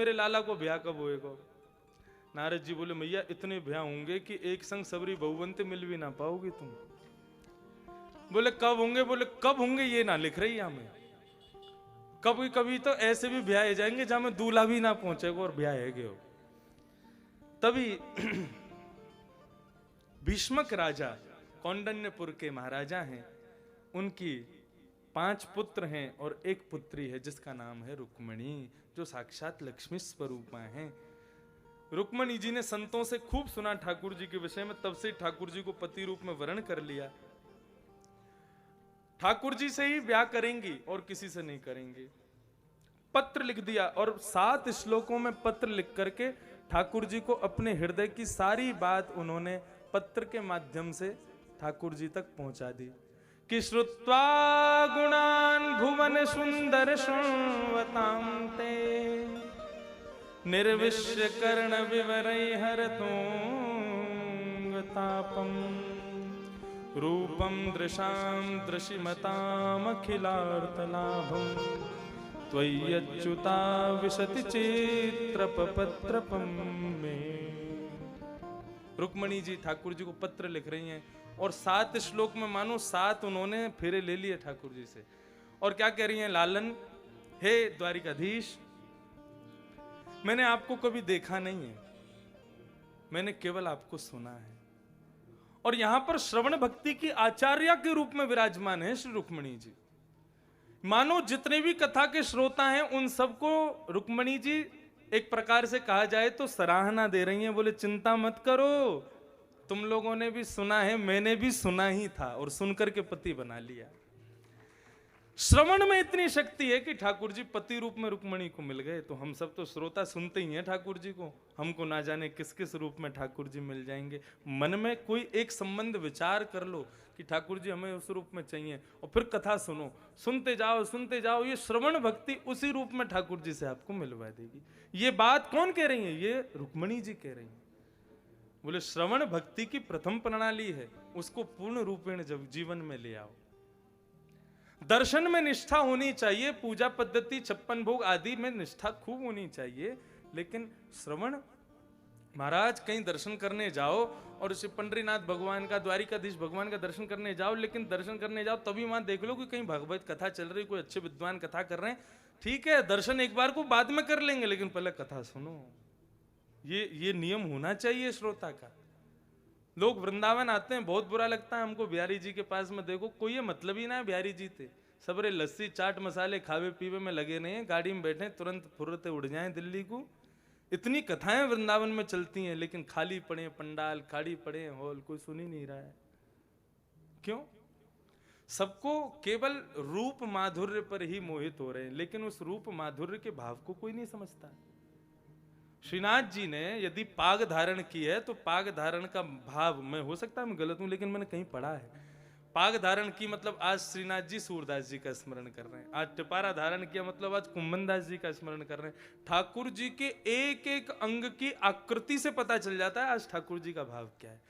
मेरे लाला को ब्याह कब होएगा? नारद जी बोले मैया इतने ब्याह होंगे कि एक संग सबरी बहुवंत मिल भी ना पाओगी तुम। बोले कब होंगे? बोले कब होंगे ये ना लिख रही हमें। कभी कभी तो ऐसे भी ब्याह जाएंगे जहां में दूल्हा भी ना पहुंचेगा और ब्याह है गए। तभी भीष्मक राजा कौंडन्यपुर के महाराजा हैं, उनकी 5 पुत्र हैं और एक पुत्री है जिसका नाम है रुक्मणी, जो साक्षात लक्ष्मी स्वरूपा हैं। रुक्मणी जी ने संतों से खूब सुना ठाकुर जी के विषय में, तब से ठाकुर जी को पति रूप में वर्ण कर लिया। ठाकुर जी से ही ब्याह करेंगी और किसी से नहीं करेंगी। पत्र लिख दिया और 7 श्लोकों में पत्र लिख करके ठाकुर जी को अपने हृदय की सारी बात उन्होंने पत्र के माध्यम से ठाकुर जी तक पहुंचा दी कि श्रुत्वा गुणान भुवन सुंदर शृण्वतां ते निर्विश्य कर्ण विवरै हरतों तापम रूपम दृशां दृशिमतामखिलार्तलाभम त्वय्यच्युता विशति चेत्रपत्रपम में। रुक्मणी जी ठाकुर जी को पत्र लिख रही हैं और 7 श्लोक में मानो 7 उन्होंने फेरे ले लिए ठाकुर जी से। और क्या कह रही हैं? लालन, हे द्वारिकाधीश, मैंने आपको कभी देखा नहीं है, मैंने केवल आपको सुना है। और यहां पर श्रवण भक्ति की आचार्य के रूप में विराजमान है श्री रुक्मणी जी। मानो जितने भी कथा के श्रोता हैं उन सबको रुक्मणी जी एक प्रकार से कहा जाए तो सराहना दे रही हैं। बोले चिंता मत करो, तुम लोगों ने भी सुना है, मैंने भी सुना ही था और सुनकर के पति बना लिया। श्रवण में इतनी शक्ति है कि ठाकुर जी पति रूप में रुक्मणी को मिल गए। तो हम सब तो श्रोता सुनते ही हैं ठाकुर जी को, हमको ना जाने किस किस रूप में ठाकुर जी मिल जाएंगे। मन में कोई एक संबंध विचार कर लो कि ठाकुर जी हमें उस रूप में चाहिए और फिर कथा सुनो, सुनते जाओ। ये श्रवण भक्ति उसी रूप में ठाकुर जी से आपको मिलवा देगी। ये बात कौन कह रही है? ये रुक्मणी जी कह रही है। बोले श्रवण भक्ति की प्रथम प्रणाली है, उसको पूर्ण रूपेण जब जीवन में ले आओ। दर्शन में निष्ठा होनी चाहिए, पूजा पद्धति 56 भोग आदि में निष्ठा खूब होनी चाहिए, लेकिन श्रवण, महाराज कहीं दर्शन करने जाओ और उसे पंडरीनाथ भगवान का, द्वारिकाधीश भगवान का दर्शन करने जाओ, लेकिन दर्शन करने जाओ तभी वहां देख लो कि कहीं भगवत कथा चल रही, कोई अच्छे विद्वान कथा कर रहे हैं। ठीक है, दर्शन एक बार को बाद में कर लेंगे, लेकिन पहले कथा सुनो। ये नियम होना चाहिए श्रोता का। लोग वृंदावन आते हैं, बहुत बुरा लगता है हमको बिहारी जी के पास में देखो, कोई ये मतलब ही ना है बिहारी जी थे, सबरे लस्सी चाट मसाले खावे पीवे में लगे नहीं है, गाड़ी में बैठे तुरंत फुर्रते उड़ जाएं दिल्ली को। इतनी कथाएं वृंदावन में चलती हैं, लेकिन खाली पड़े पंडाल, खाली पड़े हॉल, कोई सुन ही नहीं रहा है। क्यों? सबको केवल रूप माधुर्य पर ही मोहित हो रहे हैं, लेकिन उस रूप माधुर्य के भाव को कोई नहीं समझता। श्रीनाथ जी ने यदि पाग धारण की है तो पाग धारण का भाव, मैं हो सकता है मैं गलत हूं, लेकिन मैंने कहीं पढ़ा है, पाग धारण की मतलब आज श्रीनाथ जी सूरदास जी का स्मरण कर रहे हैं, आज टिपारा धारण किया मतलब आज कुंभनदास जी का स्मरण कर रहे हैं। ठाकुर जी के एक एक अंग की आकृति से पता चल जाता है आज ठाकुर जी का भाव क्या है।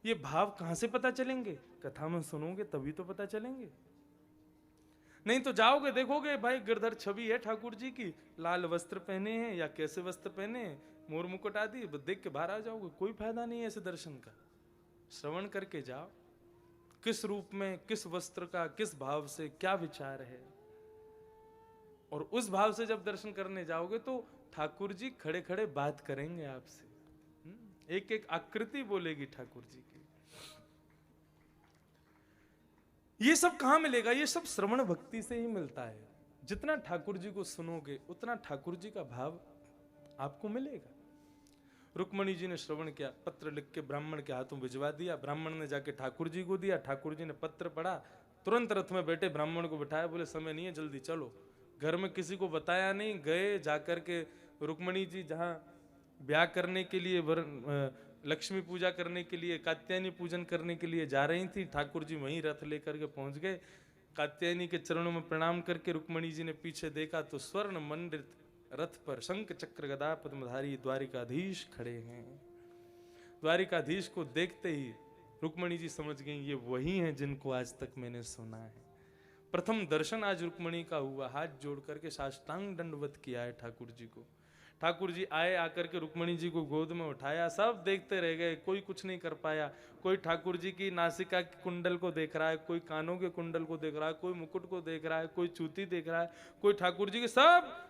ये भाव कहां से पता चलेंगे? कथा में सुनोगे तभी तो पता चलेंगे, नहीं तो जाओगे देखोगे भाई गिरधर छवि है ठाकुर जी की, लाल वस्त्र पहने हैं या कैसे वस्त्र पहने हैं, मोर मुकुट आदि, देख के बाहर आ जाओगे। कोई फायदा नहीं है ऐसे दर्शन का। श्रवण करके जाओ, किस रूप में, किस वस्त्र का, किस भाव से क्या विचार है, और उस भाव से जब दर्शन करने जाओगे तो ठाकुर जी खड़े खड़े बात करेंगे आपसे, एक एक आकृति बोलेगी ठाकुर जी की। ये सब कहां मिलेगा? ये सब श्रवण भक्ति से ही मिलता है। जितना ठाकुर जी को सुनोगे उतना ठाकुर जी का भाव आपको मिलेगा। रुक्मणी जी ने श्रवण किया, पत्र लिख के ब्राह्मण के हाथों भिजवा दिया, ब्राह्मण ने जाके ठाकुर जी को दिया, ठाकुर जी ने पत्र पढ़ा, तुरंत रथ में बैठे ब्राह्मण को बिठाया, बोले समय नहीं है जल्दी चलो। घर में किसी को बताया नहीं, गए जाकर के रुक्मणी जी जहां ब्याह करने के लिए, लक्ष्मी पूजा करने के लिए, कात्यायनी पूजन करने के लिए जा रही थी, ठाकुर जी वहीं रथ लेकर के पहुंच गए। कात्यायनी के चरणों में प्रणाम करके रुक्मणी जी ने पीछे देखा तो स्वर्ण मंडित रथ पर शंख चक्र गदा पद्मधारी द्वारिकाधीश खड़े हैं। द्वारिकाधीश को देखते ही रुक्मणी जी समझ गई ये वही हैं जिनको आज तक मैंने सुना है। प्रथम दर्शन आज रुक्मणी का हुआ, हाथ जोड़ करके साष्टांग दंडवत किया है ठाकुर जी को। ठाकुर जी आए, आकर के रुक्मणी जी को गोद में उठाया, सब देखते रह गए, कोई कुछ नहीं कर पाया। कोई ठाकुर जी की नासिका के कुंडल को देख रहा है, कोई कानों के कुंडल को देख रहा है, कोई मुकुट को देख रहा है, कोई चूती देख रहा है, कोई ठाकुर जी के, सब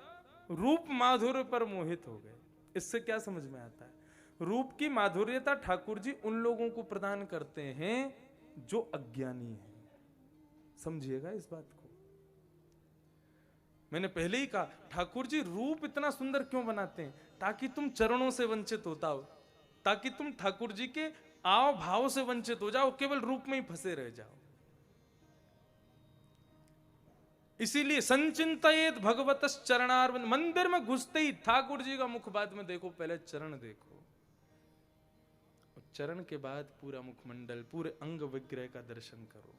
रूप माधुर्य पर मोहित हो गए। इससे क्या समझ में आता है? रूप की माधुर्यता ठाकुर जी उन लोगों को प्रदान करते हैं जो अज्ञानी हैं। समझिएगा इस बात को। मैंने पहले ही कहा, ठाकुर जी रूप इतना सुंदर क्यों बनाते हैं? ताकि तुम चरणों से वंचित होता हो, ताकि तुम ठाकुर जी के आव भाव से वंचित हो जाओ, केवल रूप में ही फंसे रह जाओ। इसीलिए संचिंतयेत भगवतस् चरणारविंद, मंदिर में घुसते ही ठाकुर जी का मुख बाद में देखो, पहले चरण देखो, और चरण के बाद पूरा मुखमंडल, पूरे अंग विग्रह का दर्शन करो।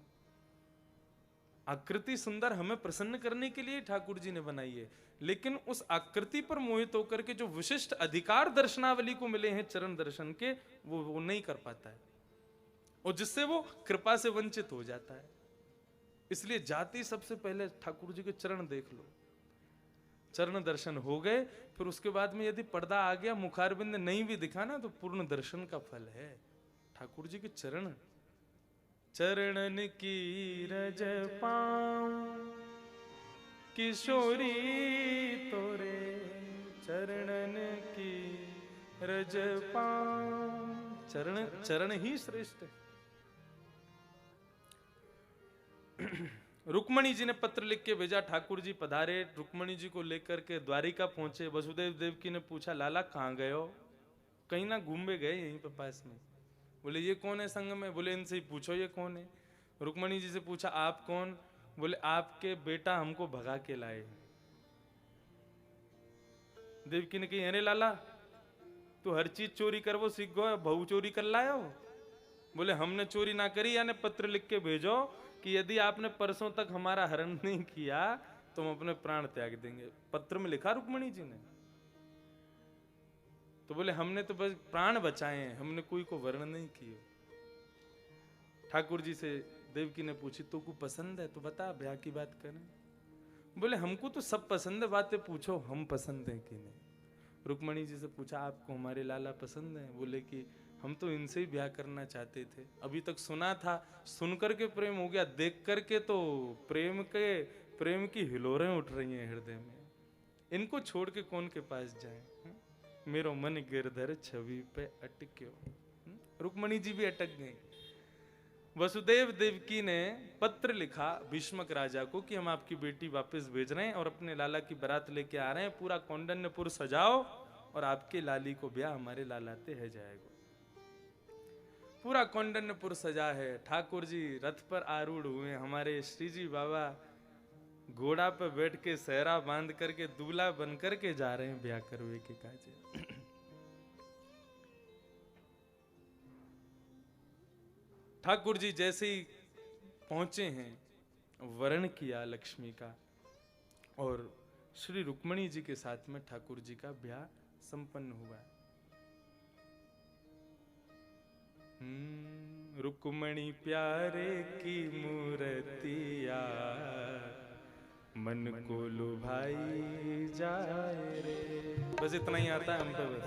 आकृति सुंदर हमें प्रसन्न करने के लिए ठाकुर जी ने बनाई है, लेकिन उस आकृति पर मोहित होकर के जो विशिष्ट अधिकार दर्शनावली को मिले हैं चरण दर्शन के, वो नहीं कर पाता है, और जिससे वो कृपा से वंचित हो जाता है। इसलिए जाति सबसे पहले ठाकुर जी के चरण देख लो। चरण दर्शन हो गए, फिर उसके बाद में यदि पर्दा आ गया, मुखारबिंद नहीं भी दिखा ना, तो पूर्ण दर्शन का फल है। ठाकुर जी के चरण, चरणन की रज पाऊं किशोरी तोरे, चरणन की रज पाऊं। चरण, चरण ही श्रेष्ठ है। रुक्मणी जी ने पत्र लिख के भेजा, ठाकुर जी पधारे। रुक्मणी जी को लेकर के द्वारिका पहुंचे। वसुदेव देवकी ने पूछा, लाला कहाँ गए हो? कहीं ना घूमे गए यहीं पे पास में। बोले ये कौन है संग में? बोले इनसे ही पूछो ये कौन है। रुक्मणी जी से पूछा, आप कौन? बोले आपके बेटा हमको भगा के लाए। देवकी ने कही, अरे लाला तू हर चीज चोरी कर वो सीख गो, बहू चोरी कर लाया हो? बोले हमने चोरी ना करी, यानी पत्र लिख के भेजो कि यदि आपने परसों तक हमारा हरण नहीं किया तो हम अपने प्राण त्याग देंगे। पत्र में लिखा रुक्मणी जी ने। तो बोले हमने तो बस प्राण बचाए हैं, हमने कोई को वर्ण नहीं किया। ठाकुर जी से देवकी ने पूछी, तो को पसंद है तो बता, ब्याह की बात करें। बोले हमको तो सब पसंद है, बातें पूछो हम पसंद है कि नहीं। रुक्मणी जी से पूछा, आपको हमारे लाला पसंद है? बोले कि हम तो इनसे ही ब्याह करना चाहते थे। अभी तक सुना था, सुनकर के प्रेम हो गया, देख करके तो प्रेम की हिलोरें उठ रही हैं हृदय में। इनको छोड़ के कौन के पास जाए? मेरो मन गिरधर छवि पे अटक्यो। रुक्मणी जी भी अटक गई। वसुदेव देवकी ने पत्र लिखा भीष्मक राजा को कि हम आपकी बेटी वापस भेज रहे हैं और अपने लाला की बारात लेके आ रहे हैं, पूरा कौंडन्यपुर सजाओ और आपके लाली को ब्याह हमारे लालाते है जाएगा। पूरा कौंडन्यपुर सजा है, ठाकुर जी रथ पर आरूढ़ हुए, हमारे श्री जी बाबा घोड़ा पर बैठ के सहरा बांध करके दूल्हा बन करके जा रहे हैं ब्याह करवे के काजे। ठाकुर जी जैसे ही पहुंचे हैं, वरण किया लक्ष्मी का, और श्री रुक्मणी जी के साथ में ठाकुर जी का ब्याह संपन्न हुआ। रुक्मणी प्यारे की मूर्तिया, मन को लुभाई जाए रे। बस इतना ही आता है हम पे बस।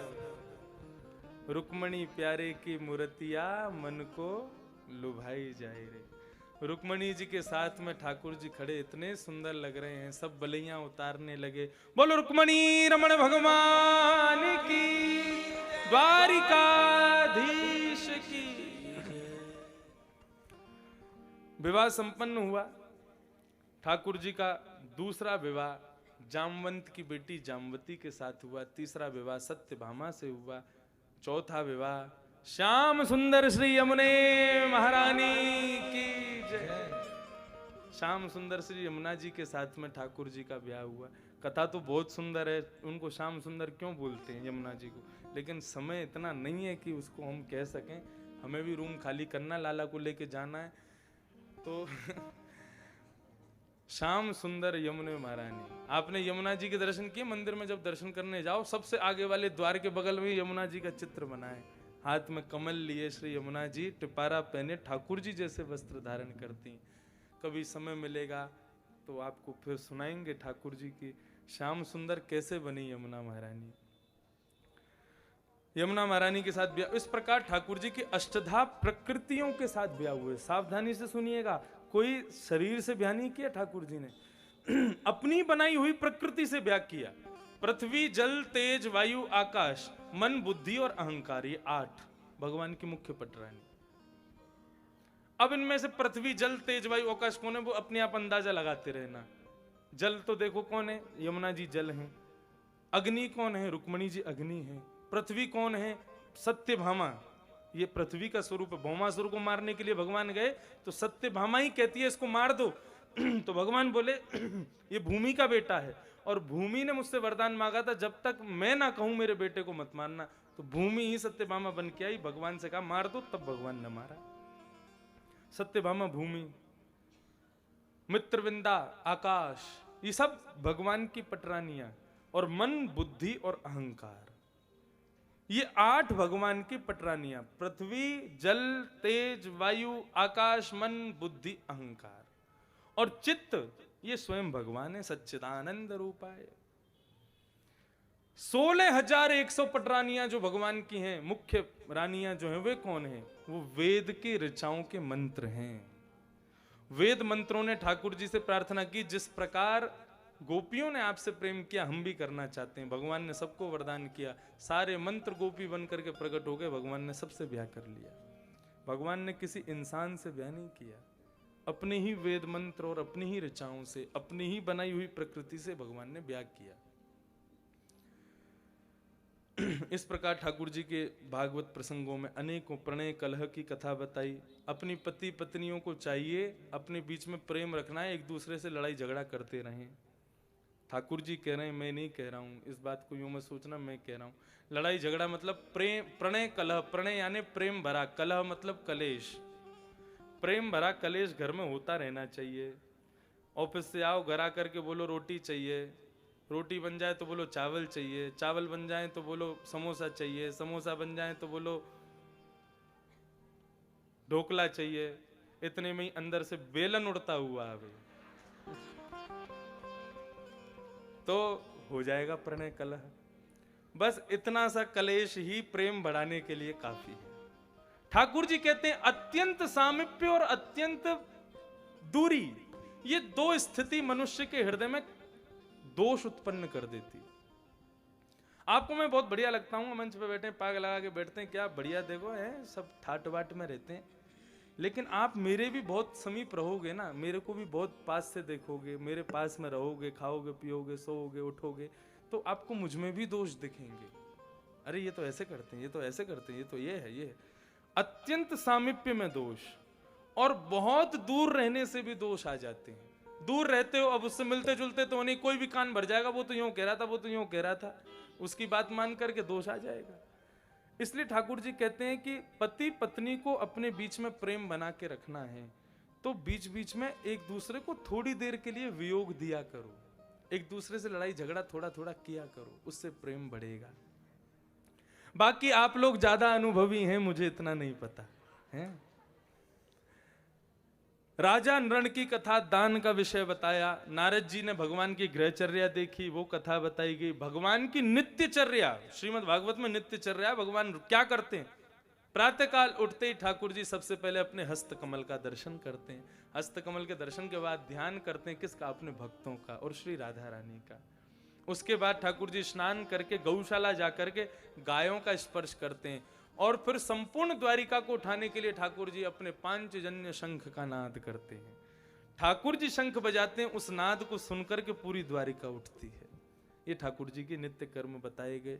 रुक्मणी प्यारे की मूर्तिया, मन को लुभाई जाए रे। रुक्मणी जी के साथ में ठाकुर जी खड़े, इतने सुंदर लग रहे हैं, सब बलैया उतारने लगे। बोलो रुक्मणी रमण भगवान की, द्वारिकाधीश की। विवाह संपन्न हुआ। ठाकुर जी का दूसरा विवाह जामवंत की बेटी जामवती के साथ हुआ। तीसरा विवाह सत्यभामा से हुआ। चौथा विवाह श्याम सुंदर श्री यमुने महारानी की जय। श्याम सुंदर श्री यमुना जी के साथ में ठाकुर जी का ब्याह हुआ। कथा तो बहुत सुंदर है, उनको श्याम सुंदर क्यों बोलते हैं यमुना जी को, लेकिन समय इतना नहीं है कि उसको हम कह सकें। हमें भी रूम खाली करना, लाला को लेके जाना है, तो श्याम सुंदर यमुने महारानी। आपने यमुना जी के दर्शन किए? मंदिर में जब दर्शन करने जाओ, सबसे आगे वाले द्वार के बगल में यमुना जी का चित्र बना है। हाथ में कमल लिए श्री यमुना जी, टिपारा पहने, ठाकुर जी जैसे वस्त्र धारण करती। कभी समय मिलेगा तो आपको फिर सुनाएंगे ठाकुर जी की श्याम सुंदर कैसे बनी यमुना महारानी। यमुना महारानी के साथ ब्याह। इस प्रकार ठाकुर जी की अष्टधा प्रकृतियों के साथ ब्याह हुए। सावधानी से सुनिएगा, कोई शरीर से ब्याह नहीं किया ठाकुर जी ने अपनी बनाई हुई प्रकृति से ब्याह किया। पृथ्वी, जल, तेज, वायु, आकाश, मन, बुद्धि और अहंकार, ये 8 भगवान की मुख्य पटरानी। अब इनमें से पृथ्वी, जल, तेज, वायु, आकाश कौन है, वो अपने आप अंदाजा लगाते रहना। जल तो देखो कौन है, यमुना जी जल हैं। अग्नि कौन है, रुक्मणी जी अग्नि है। पृथ्वी कौन है, सत्यभामा, ये पृथ्वी का स्वरूप है। भौमासुर को मारने के लिए भगवान गए तो सत्यभामा ही कहती है इसको मार दो तो भगवान बोले ये भूमि का बेटा है, और भूमि ने मुझसे वरदान मांगा था जब तक मैं ना कहूं मेरे बेटे को मत मारना। तो भूमि ही सत्यभामा बन के आई, भगवान से कहा मार दो, तब भगवान ने मारा। सत्यभामा भूमि, मित्रविंदा आकाश, ये सब भगवान की पटरानियां। और मन, बुद्धि और अहंकार, ये 8 भगवान की पटरानियां। पृथ्वी, जल, तेज, वायु, आकाश, मन, बुद्धि, अहंकार। और चित्त, ये स्वयं भगवान है, सच्चिदानंद रूपाय। 16,100 पटरानियां जो भगवान की हैं, मुख्य रानियां जो हैं, वे कौन हैं? वो वेद की ऋचाओं के मंत्र हैं। वेद मंत्रों ने ठाकुर जी से प्रार्थना की, जिस प्रकार गोपियों ने आपसे प्रेम किया हम भी करना चाहते हैं। भगवान ने सबको वरदान किया, सारे मंत्र गोपी बन करके प्रकट हो गए, भगवान ने सबसे ब्याह कर लिया। भगवान ने किसी इंसान से ब्याह नहीं किया, अपने ही वेद मंत्र और अपनी ही ऋचाओं से, अपनी ही बनाई हुई प्रकृति से भगवान ने ब्याह किया। इस प्रकार ठाकुर जी के भागवत प्रसंगों में अनेकों प्रणय कलह की कथा बताई। अपनी पति पत्नियों को चाहिए अपने बीच में प्रेम रखना है, एक दूसरे से लड़ाई झगड़ा करते रहें। ठाकुर जी कह रहे हैं, मैं नहीं कह रहा हूं, इस बात को यूं मत सोचना मैं कह रहा हूं। लड़ाई झगड़ा मतलब प्रेम, प्रणय कलह, प्रणय यानी प्रेम भरा, कलह मतलब कलेश। प्रेम भरा कलेश घर में होता रहना चाहिए। ऑफिस से आओ, घर आकर के बोलो रोटी चाहिए, रोटी बन जाए तो बोलो चावल चाहिए, चावल बन जाए तो बोलो समोसा चाहिए, समोसा बन जाए तो बोलो ढोकला चाहिए। इतने में ही अंदर से बेलन उड़ता हुआ आवे तो हो जाएगा प्रणय कलह। बस इतना सा कलेश ही प्रेम बढ़ाने के लिए काफी है। ठाकुर जी कहते हैं अत्यंत सामीप्य और अत्यंत दूरी, ये 2 स्थिति मनुष्य के हृदय में दोष उत्पन्न कर देती। आपको मैं बहुत बढ़िया लगता हूं, मंच पे बैठे पाग लगा के बैठते हैं, क्या बढ़िया देखो है, सब ठाट बाट में रहते हैं। लेकिन आप मेरे भी बहुत समीप रहोगे ना, मेरे को भी बहुत पास से देखोगे, मेरे पास में रहोगे, खाओगे पियोगे सोओगे उठोगे, तो आपको मुझ में भी दोष दिखेंगे। अरे ये तो ऐसे करते हैं, ये तो ऐसे करते हैं, ये तो ये है। अत्यंत सामीप्य में दोष, और बहुत दूर रहने से भी दोष आ जाते हैं। दूर रहते हो, अब उससे मिलते जुलते तो नहीं, कोई भी कान भर जाएगा, वो तो यूं कह रहा था, वो तो यूं कह रहा था, उसकी बात मान करके दोष आ जाएगा। इसलिए ठाकुर जी कहते हैं कि पति पत्नी को अपने बीच में प्रेम बना के रखना है तो बीच बीच में एक दूसरे को थोड़ी देर के लिए वियोग दिया करो, एक दूसरे से लड़ाई झगड़ा थोड़ा थोड़ा किया करो, उससे प्रेम बढ़ेगा। बाकी आप लोग ज्यादा अनुभवी हैं, मुझे इतना नहीं पता है। राजा नृण की कथा, दान का विषय बताया। नारद जी ने भगवान की गृहचर्या देखी, वो कथा बताई गई। भगवान की नित्यचर्या, श्रीमद् भागवत में नित्यचर्या, भगवान क्या करते हैं? प्रातःकाल उठते ही ठाकुर जी सबसे पहले अपने हस्त कमल का दर्शन करते हैं। हस्त कमल के दर्शन के बाद ध्यान करते हैं किसका? अपने भक्तों का और श्री राधा रानी का। उसके बाद ठाकुर जी स्नान करके गौशाला जाकर के गायों का स्पर्श करते हैं और फिर संपूर्ण द्वारिका को उठाने के लिए ठाकुर जी अपने पांचजन्य शंख का नाद करते हैं। ठाकुर जी शंख बजाते हैं, उस नाद को सुनकर के पूरी द्वारिका उठती है। ये ठाकुर जी के नित्य कर्म बताए गए।